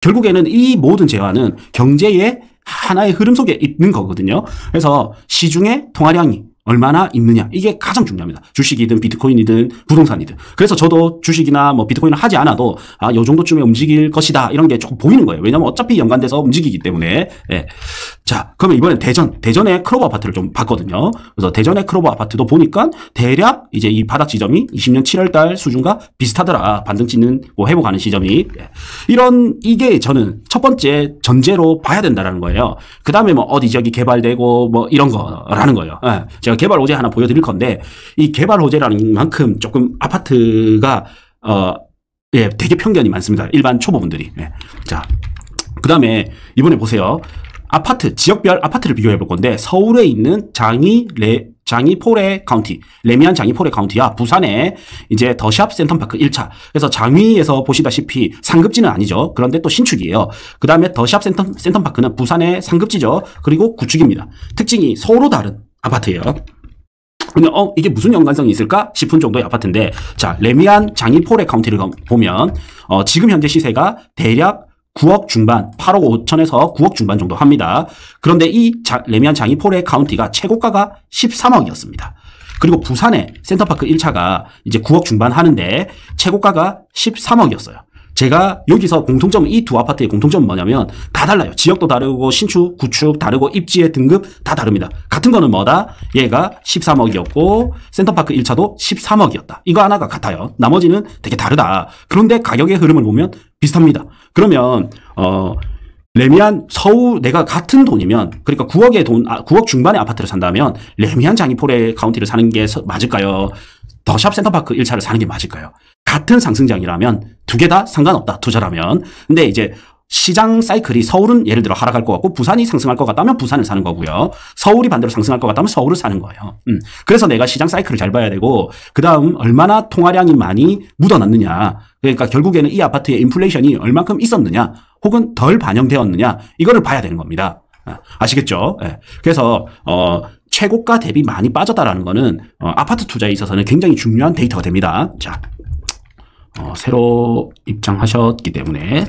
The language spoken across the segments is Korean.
결국에는 이 모든 재화는 경제의 하나의 흐름 속에 있는 거거든요. 그래서 시중에 통화량이 얼마나 있느냐, 이게 가장 중요합니다. 주식이든 비트코인이든 부동산이든. 그래서 저도 주식이나 뭐 비트코인을 하지 않아도 요 정도쯤에 움직일 것이다, 이런 게 조금 보이는 거예요. 왜냐면 어차피 연관돼서 움직이기 때문에. 예. 자, 그러면 이번엔 대전의 클로버 아파트를 좀 봤거든요. 그래서 대전의 클로버 아파트도 보니까 대략 이제 이 바닥 지점이 20년 7월달 수준과 비슷하더라. 반등 찍는 회복하는 시점이. 예. 이게 저는 첫 번째 전제로 봐야 된다라는 거예요. 그 다음에 뭐 어디 지역이 개발되고 뭐 이런 거라는 거예요. 예. 제가 개발 호재 하나 보여드릴 건데, 이 개발 호재라는 만큼 조금 아파트가 되게 편견이 많습니다. 일반 초보분들이. 예. 자, 그 다음에 이번에 보세요. 아파트 지역별 아파트를 비교해 볼 건데, 서울에 있는 장이포레 카운티, 레미안 장이포레 카운티와 부산에 이제 더샵 센텀파크 1차. 그래서 장위에서 보시다시피 상급지는 아니죠. 그런데 또 신축이에요. 그 다음에 더샵 센텀파크는 부산의 상급지죠. 그리고 구축입니다. 특징이 서로 다른 아파트예요. 근데 이게 무슨 연관성이 있을까 싶은 정도의 아파트인데, 자, 레미안 장이포레 카운티를 보면 지금 현재 시세가 대략 9억 중반, 8억 5천에서 9억 중반 정도 합니다. 그런데 이 레미안 장이포레 카운티가 최고가가 13억이었습니다. 그리고 부산의 센터파크 1차가 이제 9억 중반 하는데 최고가가 13억이었어요. 제가 여기서 공통점은, 이 두 아파트의 공통점은 뭐냐면 다 달라요. 지역도 다르고 신축, 구축 다르고 입지의 등급 다 다릅니다. 같은 거는 뭐다? 얘가 13억이었고 센터파크 1차도 13억이었다. 이거 하나가 같아요. 나머지는 되게 다르다. 그런데 가격의 흐름을 보면 비슷합니다. 그러면 레미안 서울, 내가 같은 돈이면, 그러니까 9억 중반의 아파트를 산다면 레미안 장이포레 카운티를 사는 게 맞을까요? 더샵 센터파크 1차를 사는 게 맞을까요? 같은 상승장이라면 두 개 다 상관없다, 투자라면. 근데 이제 시장 사이클이 서울은 예를 들어 하락할 것 같고 부산이 상승할 것 같다면 부산을 사는 거고요. 서울이 반대로 상승할 것 같다면 서울을 사는 거예요. 그래서 내가 시장 사이클을 잘 봐야 되고, 그 다음 얼마나 통화량이 많이 묻어났느냐. 그러니까 결국에는 이 아파트의 인플레이션이 얼만큼 있었느냐, 혹은 덜 반영되었느냐, 이거를 봐야 되는 겁니다. 아시겠죠? 네. 그래서 최고가 대비 많이 빠졌다라는 거는 아파트 투자에 있어서는 굉장히 중요한 데이터가 됩니다. 자, 새로 입장하셨기 때문에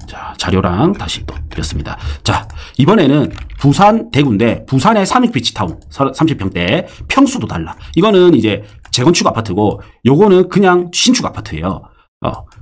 자, 자료랑 다시 또 드렸습니다. 자, 이번에는 부산 대구인데, 부산의 삼익비치타운 30평대, 평수도 달라. 이거는 이제 재건축 아파트고 요거는 그냥 신축 아파트예요.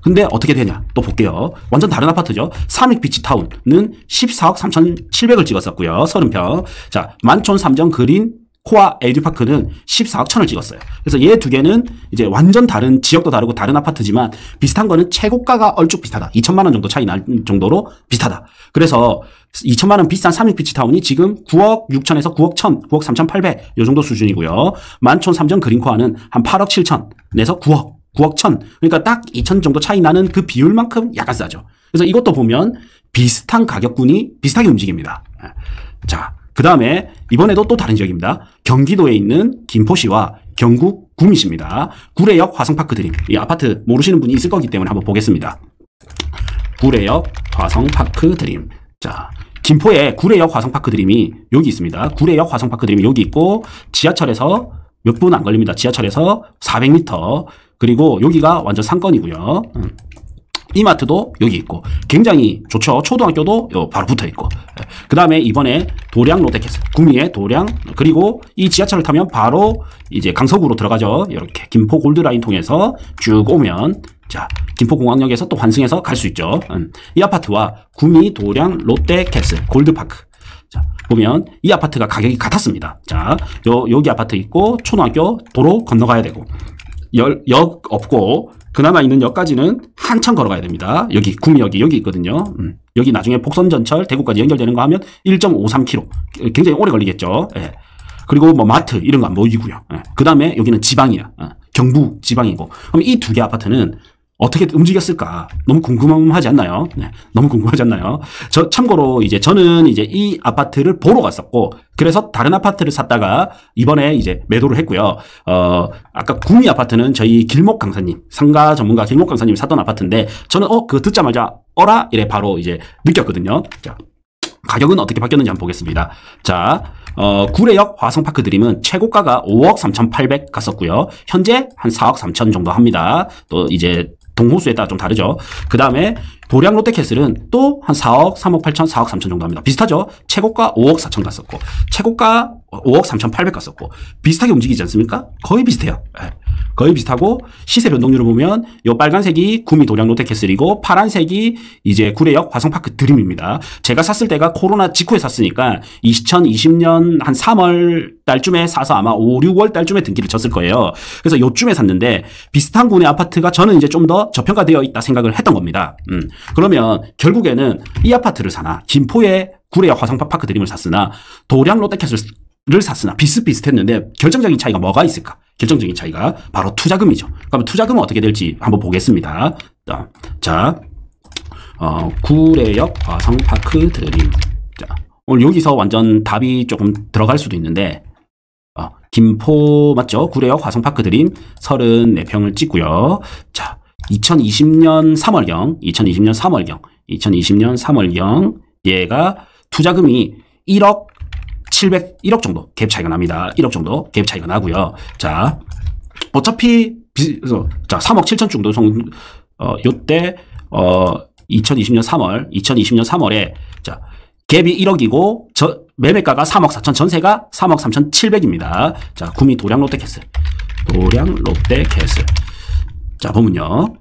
근데 어떻게 되냐 또 볼게요. 완전 다른 아파트죠. 삼익비치타운은 14억 3,700을 찍었었고요. 30평. 자, 만촌 3정 그린 코아 LG파크는 14억 1,000을 찍었어요. 그래서 얘 두 개는 이제 완전 다른, 지역도 다르고 다른 아파트지만 비슷한 거는 최고가가 얼쭉 비슷하다. 2천만 원 정도 차이 날 정도로 비슷하다. 그래서 2천만 원 비싼 삼익비치타운이 지금 9억 6천에서 9억 1천, 9억 3,800 요 정도 수준이고요. 만촌 3정 그린코아는 한 8억 7천 내서 9억 1천. 그러니까 딱 2천 정도 차이 나는 그 비율만큼 약간 싸죠. 그래서 이것도 보면 비슷한 가격군이 비슷하게 움직입니다. 자, 그 다음에 이번에도 또 다른 지역입니다. 경기도에 있는 김포시와 경북 구미시입니다. 구례역 화성파크 드림. 이 아파트 모르시는 분이 있을 거기 때문에 한번 보겠습니다. 구례역 화성파크 드림. 자, 김포에 구례역 화성파크 드림이 여기 있습니다. 구례역 화성파크 드림이 여기 있고, 지하철에서 몇 분 안 걸립니다. 지하철에서 400m. 그리고 여기가 완전 상권이고요. 이마트도 여기 있고 굉장히 좋죠. 초등학교도 바로 붙어 있고. 그 다음에 이번에 도량 롯데캐슬, 구미의 도량, 그리고 이 지하철을 타면 바로 이제 강서구로 들어가죠. 이렇게 김포 골드라인 통해서 쭉 오면, 자, 김포공항역에서 또 환승해서 갈 수 있죠. 이 아파트와 구미 도량 롯데캐슬 골드파크. 자, 보면 이 아파트가 가격이 같았습니다. 자, 여기 아파트 있고 초등학교 도로 건너가야 되고, 역 없고 그나마 있는 역까지는 한참 걸어가야 됩니다. 여기 구미역이 여기 있거든요. 여기 나중에 복선전철 대구까지 연결되는 거 하면 1.53km. 굉장히 오래 걸리겠죠. 예. 그리고 뭐 마트 이런 거 안 보이고요. 예. 그 다음에 여기는 지방이야. 경부 지방이고. 그럼 이 두 개 아파트는 어떻게 움직였을까? 너무 궁금하지 않나요? 네, 너무 궁금하지 않나요? 참고로 이제 저는 이제 이 아파트를 보러 갔었고, 그래서 다른 아파트를 샀다가 이번에 이제 매도를 했고요. 아까 구미 아파트는 저희 길목 강사님, 상가 전문가 길목 강사님이 샀던 아파트인데, 저는 그거 듣자마자 어라? 이래 바로 이제 느꼈거든요. 자, 가격은 어떻게 바뀌었는지 한번 보겠습니다. 자, 구례역 화성파크 드림은 최고가가 5억 3,800 갔었고요. 현재 한 4억 3천 정도 합니다. 또 이제 동호수에 따라 좀 다르죠. 그 다음에 도량 롯데캐슬은 또 한 4억, 3억 8천, 4억 3천 정도 합니다. 비슷하죠? 최고가 5억 4천 갔었고, 최고가 5억 3,800 갔었고, 비슷하게 움직이지 않습니까? 거의 비슷해요. 네. 거의 비슷하고, 시세 변동률을 보면, 요 빨간색이 구미 도량 롯데캐슬이고, 파란색이 이제 구례역 화성파크 드림입니다. 제가 샀을 때가 코로나 직후에 샀으니까, 2020년 한 3월 달쯤에 사서 아마 5, 6월 달쯤에 등기를 쳤을 거예요. 그래서 요쯤에 샀는데, 비슷한 군의 아파트가 저는 이제 좀 더 저평가되어 있다 생각을 했던 겁니다. 그러면 결국에는 이 아파트를 사나 김포의 구례역 화성파크 드림을 샀으나 도량 롯데캐슬을 샀으나 비슷비슷했는데 결정적인 차이가 뭐가 있을까? 결정적인 차이가 바로 투자금이죠. 그럼 투자금은 어떻게 될지 한번 보겠습니다. 자, 구례역 화성파크 드림. 자, 오늘 여기서 완전 답이 조금 들어갈 수도 있는데 김포 맞죠? 구례역 화성파크 드림 34평을 찍고요. 자, 2020년 3월경 얘가 투자금이 1억 1억 정도 갭 차이가 납니다. 1억 정도 갭 차이가 나고요. 자, 어차피 자, 3억 7천 정도 요때 2020년 3월에 자, 갭이 1억이고 매매가가 3억 4천, 전세가 3억 3,700입니다. 자, 구미 도량 롯데캐슬. 자, 보면요.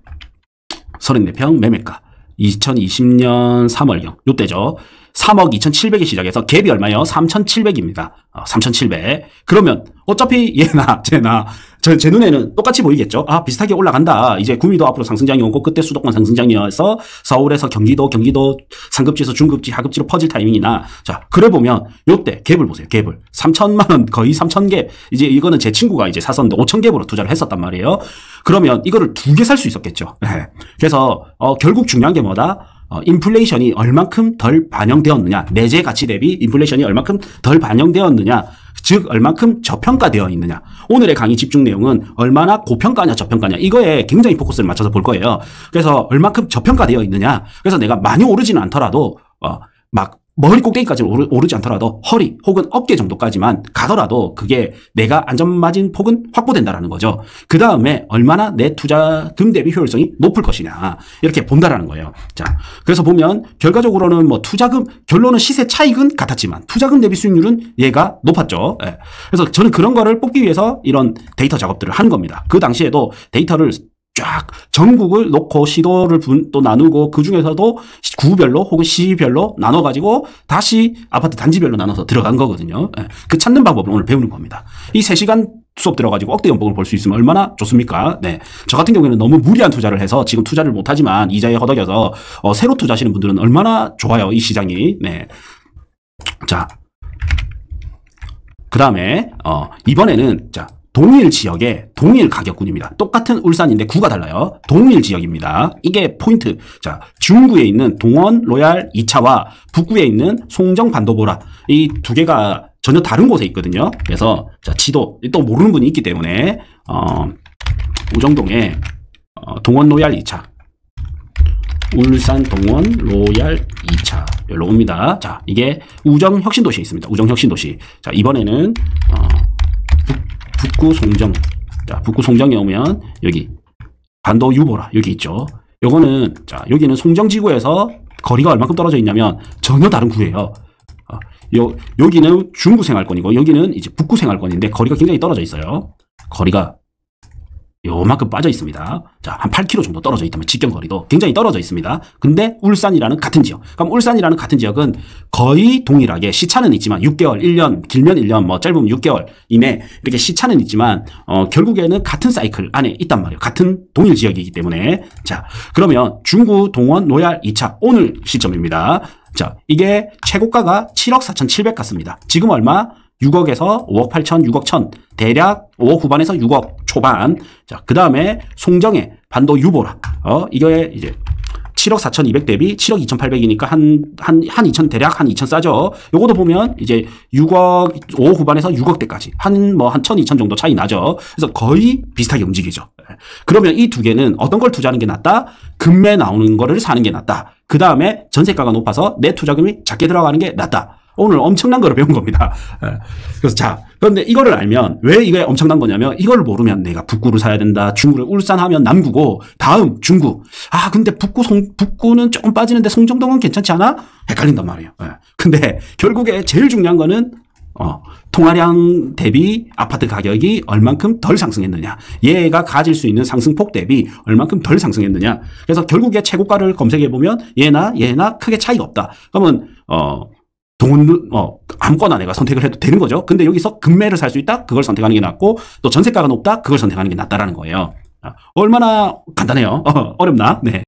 34평 매매가. 2020년 3월경. 요때죠. 3억 2,700에 시작해서 갭이 얼마예요? 3,700입니다. 3,700. 그러면 어차피 얘나 쟤나 제 눈에는 똑같이 보이겠죠? 아, 비슷하게 올라간다. 이제 구미도 앞으로 상승장이 오고 그때 수도권 상승장이어서 서울에서 경기도 상급지에서 중급지, 하급지로 퍼질 타이밍이나 자, 그래 보면 요때 갭을 보세요. 갭을. 3천만 원 거의 3,000갭. 이제 이거는 제 친구가 이제 샀었는데 5,000갭으로 투자를 했었단 말이에요. 그러면 이거를 2개 살 수 있었겠죠. 네. 그래서 결국 중요한 게 뭐다? 인플레이션이 얼만큼 덜 반영되었느냐, 내재 가치 대비 인플레이션이 얼만큼 덜 반영되었느냐, 즉 얼만큼 저평가되어 있느냐. 오늘의 강의 집중 내용은 얼마나 고평가냐 저평가냐 이거에 굉장히 포커스를 맞춰서 볼 거예요. 그래서 얼만큼 저평가되어 있느냐. 그래서 내가 많이 오르지는 않더라도 막 머리 꼭대기까지 오르지 않더라도 허리 혹은 어깨 정도까지만 가더라도 그게 내가 안전마진 폭은 확보된다라는 거죠. 그 다음에 얼마나 내 투자금 대비 효율성이 높을 것이냐 이렇게 본다라는 거예요. 자, 그래서 보면 결과적으로는 뭐 투자금 결론은 시세 차익은 같았지만 투자금 대비 수익률은 얘가 높았죠. 예. 그래서 저는 그런 거를 뽑기 위해서 이런 데이터 작업들을 하는 겁니다. 그 당시에도 데이터를 쫙 전국을 놓고 시도를 또 나누고 그 중에서도 구별로 혹은 시별로 나눠가지고 다시 아파트 단지별로 나눠서 들어간 거거든요. 그 찾는 방법을 오늘 배우는 겁니다. 이 3시간 수업 들어가지고 억대 연봉을 볼 수 있으면 얼마나 좋습니까? 네. 저 같은 경우에는 너무 무리한 투자를 해서 지금 투자를 못하지만 이자에 허덕여서 새로 투자하시는 분들은 얼마나 좋아요. 이 시장이. 네. 자, 그 다음에 이번에는 자. 동일 지역의 동일 가격군입니다. 똑같은 울산인데 구가 달라요. 동일 지역입니다. 이게 포인트. 자, 중구에 있는 동원 로얄 2차와 북구에 있는 송정 반도보라 이 두 개가 전혀 다른 곳에 있거든요. 그래서 자, 지도 또 모르는 분이 있기 때문에 우정동에 동원 로얄 2차 울산 동원 로얄 2차 여기로 옵니다. 자, 이게 우정 혁신도시에 있습니다. 우정 혁신도시. 자, 이번에는 북구 송정. 자, 북구 송정에 오면 여기 반도 유보라 여기 있죠. 요거는 자, 여기는 송정지구에서 거리가 얼마큼 떨어져 있냐면 전혀 다른 구예요. 여기는 중구 생활권이고 여기는 이제 북구 생활권인데 거리가 굉장히 떨어져 있어요. 거리가 요만큼 빠져 있습니다. 자, 한 8km 정도 떨어져 있다면 직경거리도 굉장히 떨어져 있습니다. 근데 울산이라는 같은 지역. 그럼 울산이라는 같은 지역은 거의 동일하게 시차는 있지만 6개월, 1년, 길면 1년, 뭐 짧으면 6개월 이내 이렇게 시차는 있지만 결국에는 같은 사이클 안에 있단 말이에요. 같은 동일 지역이기 때문에. 자, 그러면 중구 동원 로얄 2차 오늘 시점입니다. 자, 이게 최고가가 7억 4,700 같습니다. 지금 얼마? 6억에서 5억 8천, 6억 1천, 대략 5억 후반에서 6억 초반. 자, 그 다음에 송정의 반도 유보라. 이게 이제 7억 4,200 대비 7억 2,800이니까 한 2천, 대략 한 2천 싸죠. 요것도 보면 이제 6억, 5억 후반에서 6억대까지. 한 1,000, 2천 정도 차이 나죠. 그래서 거의 비슷하게 움직이죠. 그러면 이 두 개는 어떤 걸 투자하는 게 낫다? 금매 나오는 거를 사는 게 낫다. 그 다음에 전세가가 높아서 내 투자금이 작게 들어가는 게 낫다. 오늘 엄청난 거를 배운 겁니다. 그래서 자, 그런데 이거를 알면 왜 이게 엄청난 거냐면 이걸 모르면 내가 북구를 사야 된다. 중구를 울산하면 남구고 다음 중구. 아 근데 북구는 조금 빠지는데 송정동은 괜찮지 않아? 헷갈린단 말이에요. 근데 결국에 제일 중요한 거는 통화량 대비 아파트 가격이 얼만큼 덜 상승했느냐. 얘가 가질 수 있는 상승폭 대비 얼만큼 덜 상승했느냐. 그래서 결국에 최고가를 검색해보면 얘나 크게 차이가 없다. 그러면 아무거나 내가 선택을 해도 되는 거죠. 근데 여기서 급매를 살 수 있다? 그걸 선택하는 게 낫고 또 전세가가 높다? 그걸 선택하는 게 낫다라는 거예요. 얼마나 간단해요. 어렵나? 네.